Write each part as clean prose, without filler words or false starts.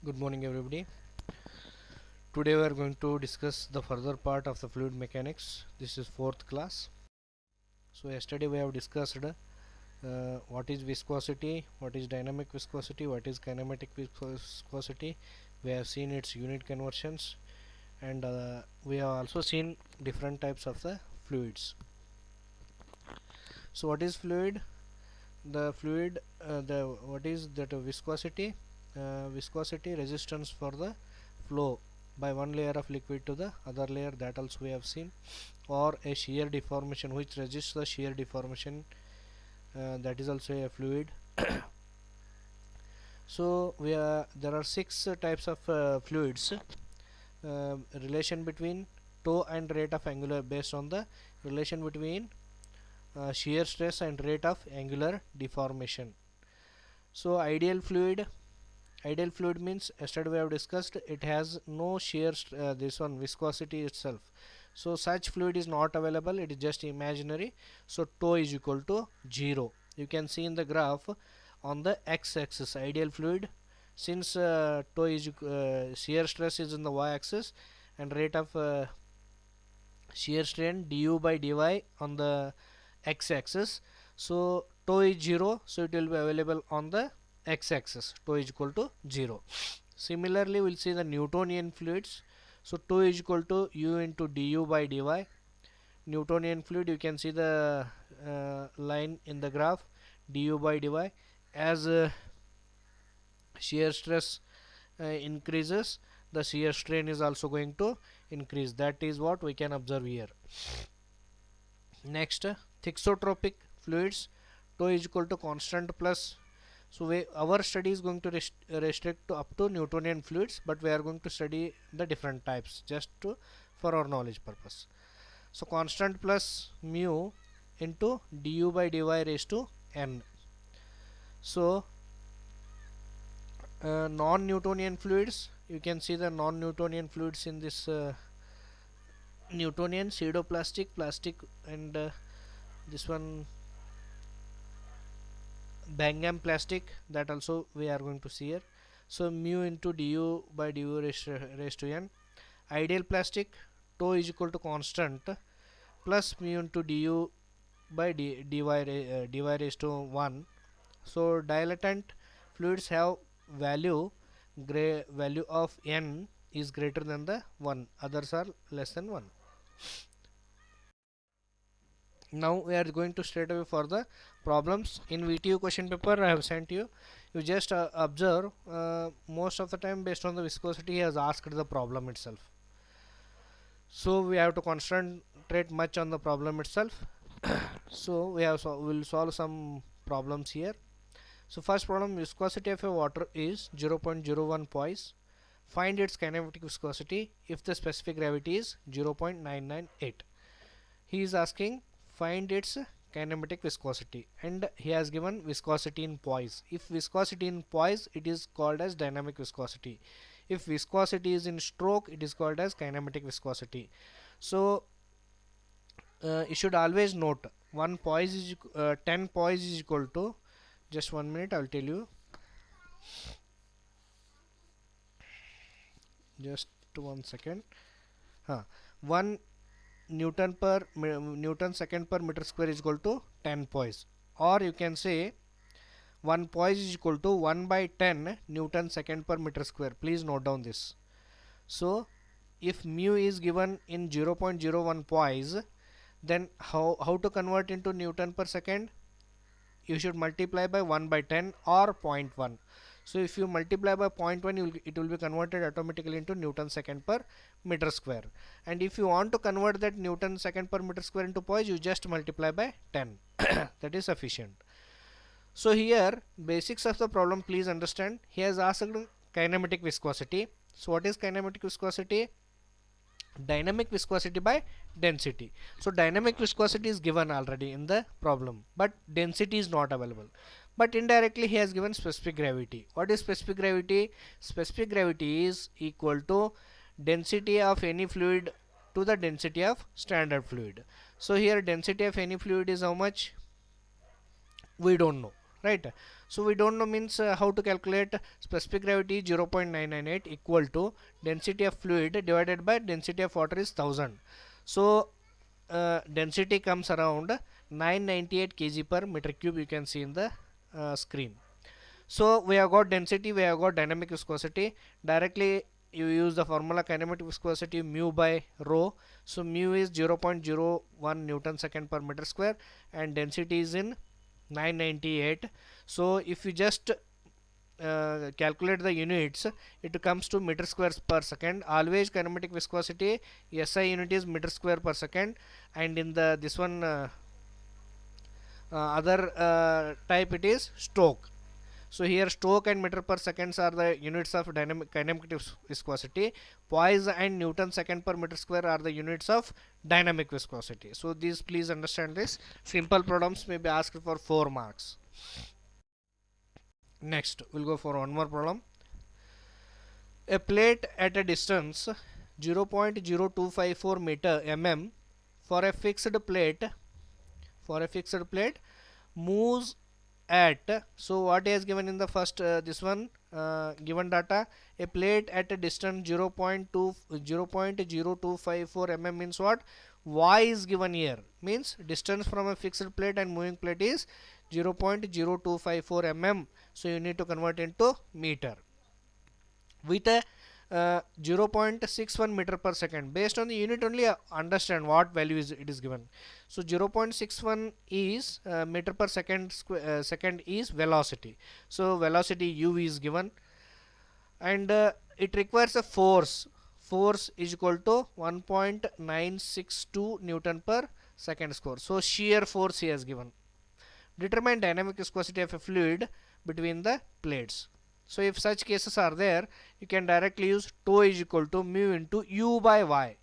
Good morning, everybody. Today we are going to discuss the further part of the fluid mechanics. This is fourth class. So yesterday we have discussed what is viscosity, what is dynamic viscosity, what is kinematic viscosity. We have seen its unit conversions, and we have also seen different types of the fluids. So what is fluid? The fluid, the what is that viscosity? Viscosity resistance for the flow by one layer of liquid to the other layer, that also we have seen, or a shear deformation which resists the shear deformation, that is also a fluid. So there are six types of fluids. Relation between toe and rate of angular, based on the relation between shear stress and rate of angular deformation. So ideal fluid means, yesterday we have discussed, it has no shear this one viscosity itself. So such fluid is not available, it is just imaginary. So tau is equal to 0. You can see in the graph on the x-axis ideal fluid, since tau is shear stress is in the y-axis and rate of shear strain du by dy on the x-axis. So tau is 0, so it will be available on the x-axis, tau is equal to 0. Similarly, we'll see the Newtonian fluids. So tau is equal to u into du by dy. Newtonian fluid, you can see the line in the graph, du by dy. As shear stress increases, the shear strain is also going to increase. That is what we can observe here. Next, thixotropic fluids, tau is equal to constant plus. So our study is going to restrict to up to Newtonian fluids, but we are going to study the different types just for our knowledge purpose. So constant plus mu into du by dy raised to n. So non-Newtonian fluids, you can see the non-Newtonian fluids in this Newtonian, pseudoplastic, plastic, and this one Bangham plastic, that also we are going to see here. So mu into du by du raised to n. Ideal plastic, tau is equal to constant plus mu into du by dy raised to 1. So dilatant fluids have value of n is greater than the 1, others are less than 1. Now we are going to straight away for the problems. In VTU question paper I have sent you, you just observe, most of the time based on the viscosity he has asked the problem itself, so we have to concentrate much on the problem itself. So we'll solve some problems here. So first problem, viscosity of a water is 0.01 poise. Find its kinematic viscosity if the specific gravity is 0.998. He is asking find its kinematic viscosity, and he has given viscosity in poise. If viscosity in poise, it is called as dynamic viscosity. If viscosity is in stroke, it is called as kinematic viscosity. So you should always note 1 poise is 10 poise is equal to, just 1 minute, I will tell you, just 1 second. 1 Newton second per meter square is equal to 10 poise, or you can say 1 poise is equal to 1 by 10 Newton second per meter square. Please note down this. So if mu is given in 0.01 poise, then how to convert into Newton per second? You should multiply by 1 by 10 or 0.1. So if you multiply by 0.1, it will be converted automatically into Newton second per meter square. And if you want to convert that Newton second per meter square into poise, you just multiply by 10. That is sufficient. So here, basics of the problem, please understand. He has asked kinematic viscosity. So what is kinematic viscosity? Dynamic viscosity by density. So dynamic viscosity is given already in the problem, but density is not available. But indirectly he has given specific gravity. What is specific gravity? Specific gravity is equal to density of any fluid to the density of standard fluid. So here density of any fluid is how much? We don't know, right? So we don't know means how to calculate specific gravity 0.998 equal to density of fluid divided by density of water is 1000. So density comes around 998 kg per meter cube, you can see in the screen. So we have got density, we have got dynamic viscosity. Directly you use the formula kinematic viscosity mu by rho. So mu is 0.01 Newton second per meter square and density is in 998. So if you just calculate the units, it comes to meter squares per second. Always kinematic viscosity SI unit is meter square per second, and in the this one other type it is Stoke. So here Stoke and meter per seconds are the units of dynamic kinematic viscosity. Poise and Newton second per meter square are the units of dynamic viscosity. So these, please understand this. Simple problems may be asked for 4 marks. Next we'll go for one more problem. A plate at a distance 0.0254 meter for a fixed plate moves at, so what is given in the first this one given data, a plate at a distance 0.0254 means what, y is given here, means distance from a fixed plate and moving plate is 0.0254 so you need to convert into meter with a 0.61 meter per second. Based on the unit only understand what value is it is given. So 0.61 is meter per second second is velocity. So velocity u is given, and it requires a force is equal to 1.962 Newton per second square. So shear force he has given. Determine dynamic viscosity of a fluid between the plates. So if such cases are there, you can directly use tau is equal to mu into u by y.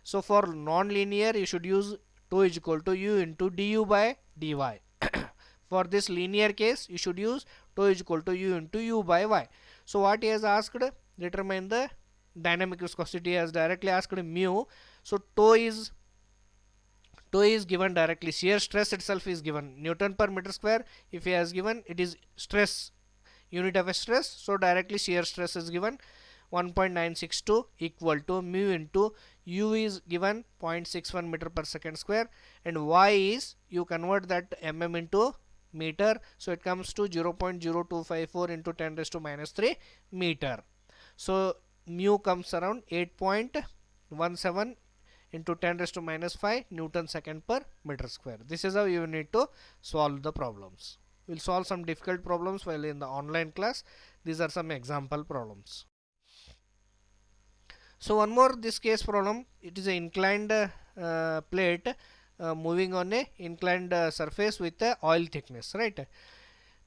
So for non-linear, you should use tau is equal to u into du by dy. For this linear case, you should use tau is equal to u into u by y. So what he has asked, determine the dynamic viscosity. He has directly asked mu. So tau is given directly. Shear stress itself is given Newton per meter square. If he has given, it is stress, unit of a stress, so directly shear stress is given 1.962 equal to mu into u is given 0.61 meter per second square, and y is, you convert that into meter, so it comes to 0.0254 into 10 raised to minus 3 meter. So mu comes around 8.17 into 10 raised to minus 5 Newton second per meter square. This is how you need to solve the problems. We'll solve some difficult problems while in the online class. These are some example problems. So one more this case problem. It is an inclined plate moving on a inclined surface with a oil thickness, right?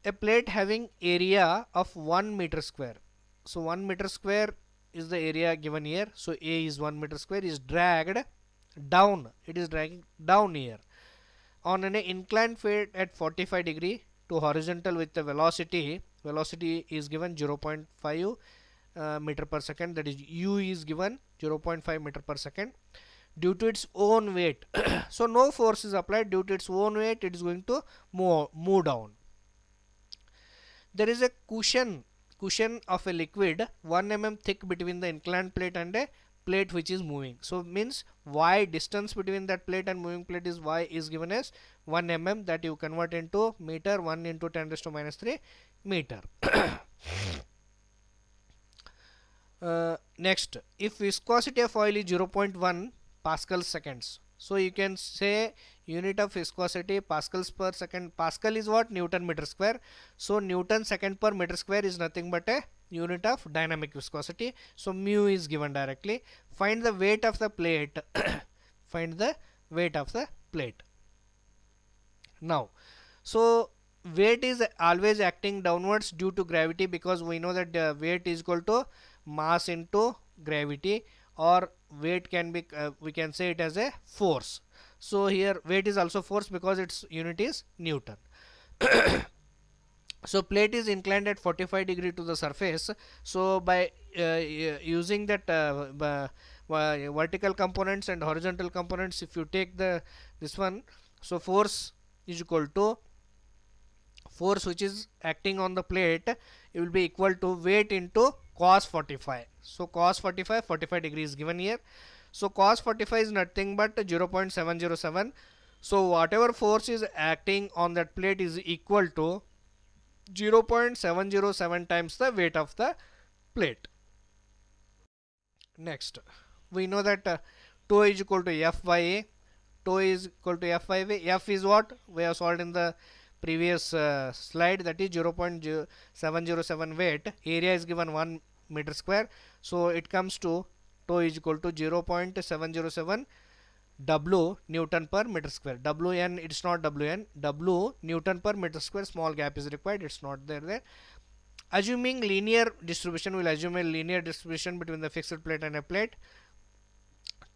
A plate having area of 1 meter square. So 1 meter square is the area given here. So A is 1 meter square is dragged down. It is dragging down here on an inclined plate at 45 degree to horizontal with the velocity is given 0.5 meter per second, that is u is given 0.5 meter per second due to its own weight. So no force is applied, due to its own weight it is going to move down. There is a cushion of a liquid 1 thick between the inclined plate and a plate which is moving. So means y, distance between that plate and moving plate is y, is given as 1 that you convert into meter, 1 into 10 raised to minus 3 meter. Next, if viscosity of oil is 0.1 Pascal seconds, so you can say unit of viscosity Pascals per second. Pascal is what? Newton meter square. So Newton second per meter square is nothing but a unit of dynamic viscosity. So mu is given directly. Find the weight of the plate. Find the weight of the plate. Now, so weight is always acting downwards due to gravity, because we know that the weight is equal to mass into gravity, or weight can be we can say it as a force. So here weight is also force because its unit is Newton. So plate is inclined at 45 degree to the surface. So by using that vertical components and horizontal components, if you take this one, so force is equal to force which is acting on the plate, it will be equal to weight into cos 45. So cos 45 degrees given here. So cos 45 is nothing but 0.707. So whatever force is acting on that plate is equal to 0.707 times the weight of the plate. Next, we know that tau is equal to F by A. Tau is equal to F by A. F is what we have solved in the previous slide, that is 0.707 weight. Area is given 1 meter square. So it comes to tau is equal to 0.707 W Newton per meter square. Wn, it's not Wn. W Newton per meter square. Small gap is required. It's not there. Assuming linear distribution, we'll assume a linear distribution between the fixed plate and a plate.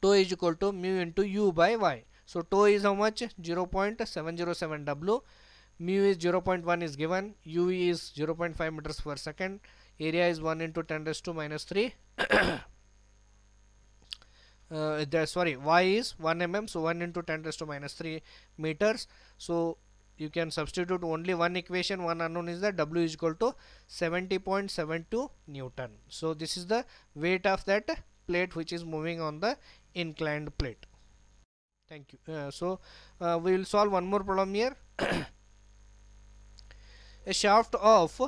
Tau is equal to mu into u by y. So tau is how much? 0.707 W. Mu is 0.1 is given. U is 0.5 meters per second. Area is 1 into 10 raised to minus 3. Y is 1 mm, so 1 into 10 raised to minus 3 meters. So you can substitute only one equation, one unknown is that W is equal to 70.72 Newton. So this is the weight of that plate which is moving on the inclined plate. Thank you. We will solve one more problem here. A shaft of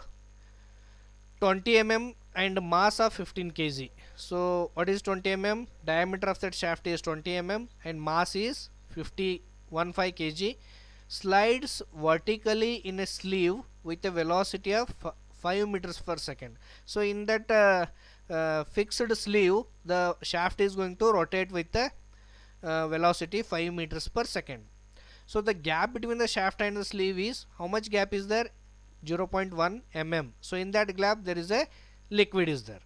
20 mm and mass of 15 kg. So what is 20 mm? Diameter of that shaft is 20 mm and mass is 15 kg. Slides vertically in a sleeve with a velocity of 5 meters per second. So in that fixed sleeve, the shaft is going to rotate with the velocity 5 meters per second. So the gap between the shaft and the sleeve is, how much gap is there? 0.1 mm. So in that gap there is a liquid is there.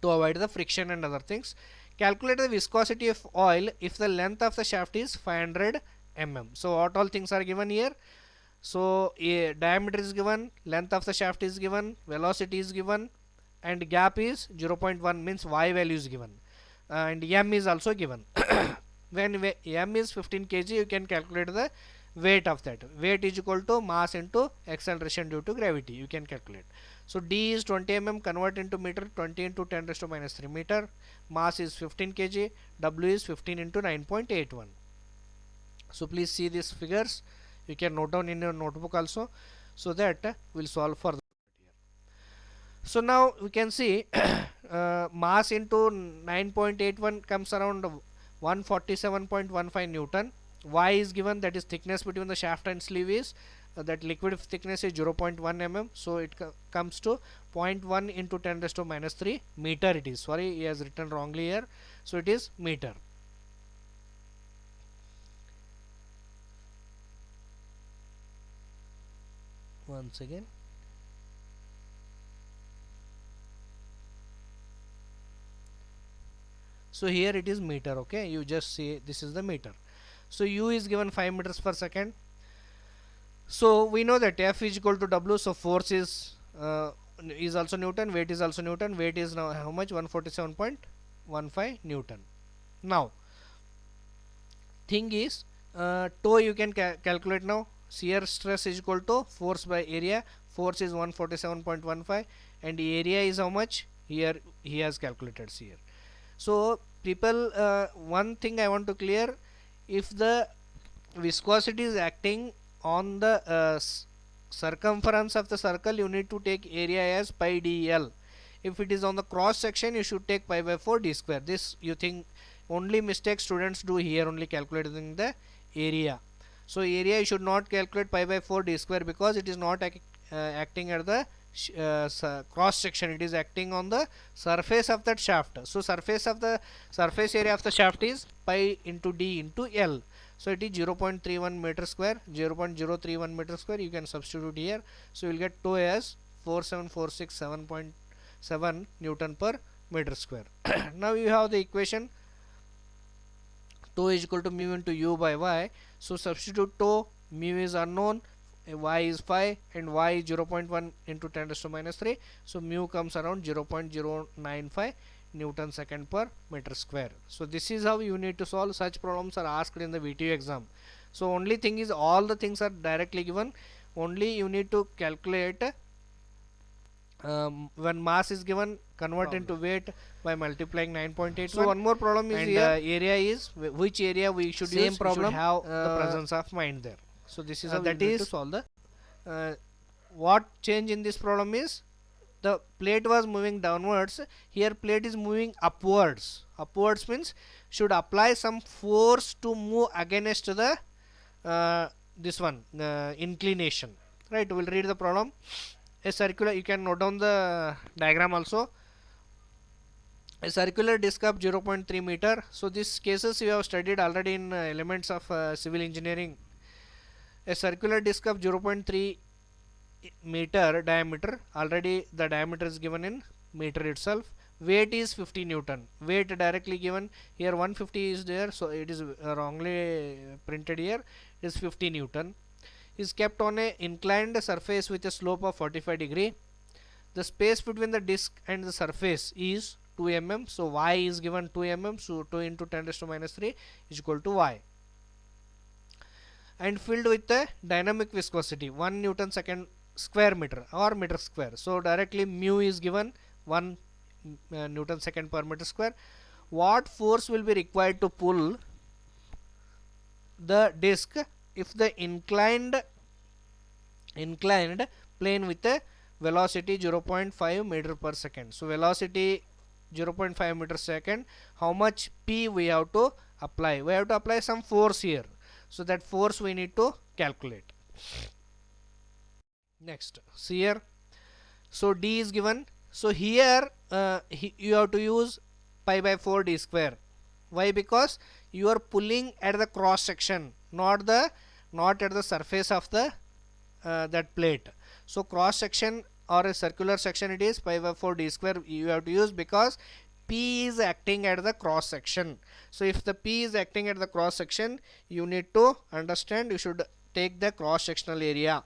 To avoid the friction and other things, calculate the viscosity of oil if the length of the shaft is 500 mm. So what all things are given here? So diameter is given, length of the shaft is given, velocity is given, and gap is 0.1, means y value is given, and m is also given. When m is 15 kg, you can calculate the weight of that. Weight is equal to mass into acceleration due to gravity. You can calculate. So d is 20 mm, convert into meter, 20 into 10 raised to minus 3 meter. Mass is 15 kg. W is 15 into 9.81. So please see these figures. You can note down in your notebook also, so that we'll solve further. So now we can see mass into 9.81 comes around 147.15 Newton. Y is given, that is thickness between the shaft and sleeve is that liquid thickness is 0.1 mm. So it comes to 0.1 into 10 raised to minus 3 meter. It is, sorry, he has written wrongly here. So it is meter. Once again, so here it is meter. Okay, you just see this is the meter. So u is given 5 meters per second. So we know that F is equal to W. So force is also Newton, weight is also Newton. Weight is now how much? 147.15 Newton. Now thing is, tau you can calculate now. Shear stress is equal to force by area. Force is 147.15 and area is how much? Here he has calculated here. So people, one thing I want to clear, if the viscosity is acting on the circumference of the circle, you need to take area as pi dl. If it is on the cross section, you should take pi by 4 d square. This you think only mistake students do here, only calculating the area. So area you should not calculate pi by 4 d square because it is not acting at the cross section, it is acting on the surface of that shaft. So surface area of the shaft is pi into d into l. So it is 0.31 meter square, 0.031 meter square. You can substitute here. So you will get tau as 47467.7 Newton per meter square. Now you have the equation tau is equal to mu into u by y. So substitute tau, mu is unknown, y is 5 and y is 0.1 into 10 raised to minus 3. So mu comes around 0.095 Newton second per meter square. So this is how you need to solve. Such problems are asked in the VTU exam. So only thing is, all the things are directly given. only you need to calculate when mass is given, convert into weight by multiplying 9.81. So one more problem is, and here area is which area we should use. Same problem, we should have the presence of mind there. So this is how that is to solve the what change in this problem is, the plate was moving downwards, here plate is moving upwards. Upwards means should apply some force to move against the this one inclination, right? We'll read the problem. A circular, you can note down the diagram also. A circular disc of 0.3 meter. So these cases you have studied already in elements of civil engineering. A circular disc of 0.3 meter diameter, already the diameter is given in meter itself. Weight is 50 Newton. Weight directly given here, 150 is there, so it is wrongly printed here. It is 50 Newton. Is kept on a inclined surface with a slope of 45 degree. The space between the disc and the surface is 2 mm. So y is given 2 mm. So 2 into 10 raised to minus 3 is equal to y. And filled with a dynamic viscosity 1 Newton second square meter or meter square. So directly mu is given 1 Newton second per meter square. What force will be required to pull the disc if the inclined plane with a velocity 0.5 meter per second? So velocity 0.5 meter second, how much p we have to apply? We have to apply some force here, so that force we need to calculate. Next, see here, so d is given. So here you have to use pi by 4 d square. Why? Because you are pulling at the cross section, not at the surface of the that plate. So cross section or a circular section, it is pi by 4 d square you have to use, because P is acting at the cross section. So if the P is acting at the cross section, you need to understand, you should take the cross sectional area.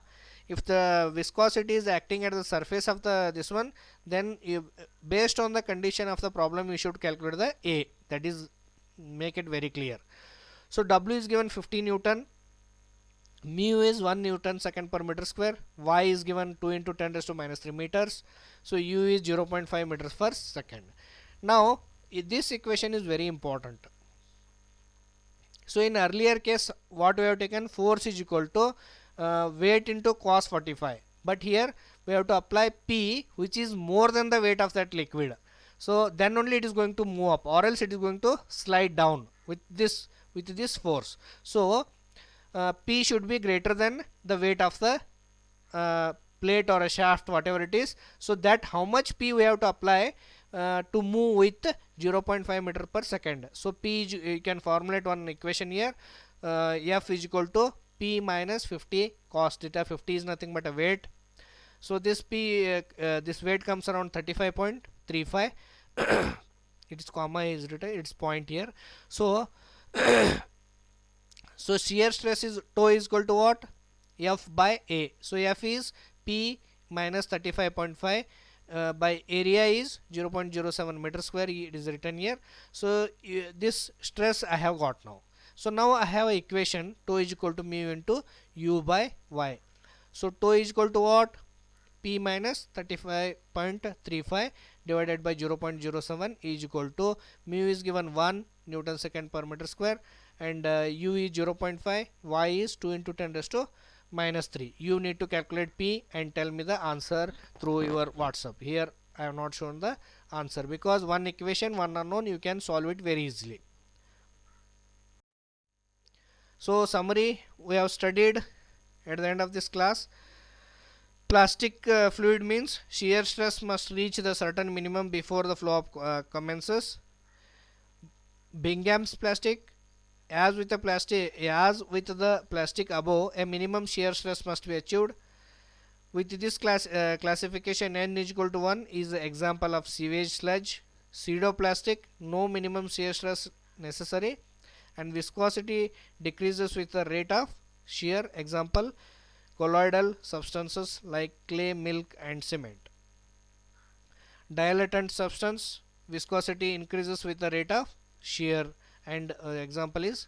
If the viscosity is acting at the surface of the this one, then you, based on the condition of the problem, you should calculate the A. That is, make it very clear. So W is given 50 Newton, mu is 1 Newton second per meter square, y is given 2 into 10 raised to minus 3 meters, so u is 0.5 meters per second. Now this equation is very important. So in earlier case, what we have taken, force is equal to weight into cos 45, but here we have to apply P, which is more than the weight of that liquid. So then only it is going to move up, or else it is going to slide down with this force. So P should be greater than the weight of the plate or a shaft, whatever it is. So that how much P we have to apply to move with 0.5 meter per second. So P, you can formulate one equation here. F is equal to P minus 50 cos theta. 50 is nothing but a weight. So this P, this weight comes around 35.35. Its comma is written, its point here. So so shear stress is tau is equal to what? F by A. So F is P minus 35.5 by area is 0.07 meter square. It is written here. So this stress I have got now. So now I have an equation, tau is equal to mu into u by y. So tau is equal to what? P minus 35.35 divided by 0.07 is equal to, mu is given 1 Newton second per meter square, and u is 0.5, y is 2 into 10 raised to minus 3. You need to calculate P and tell me the answer through your WhatsApp. Here I have not shown the answer, because one equation, one unknown, you can solve it very easily. So summary, we have studied at the end of this class. Plastic fluid means shear stress must reach the certain minimum before the flow of commences. Bingham's plastic, as with the plastic above, a minimum shear stress must be achieved. With this classification, n is equal to 1 is the example of sewage sludge. Pseudoplastic, no minimum shear stress necessary, and viscosity decreases with the rate of shear. Example, colloidal substances like clay, milk and cement. Dilatant substance, viscosity increases with the rate of shear, and example is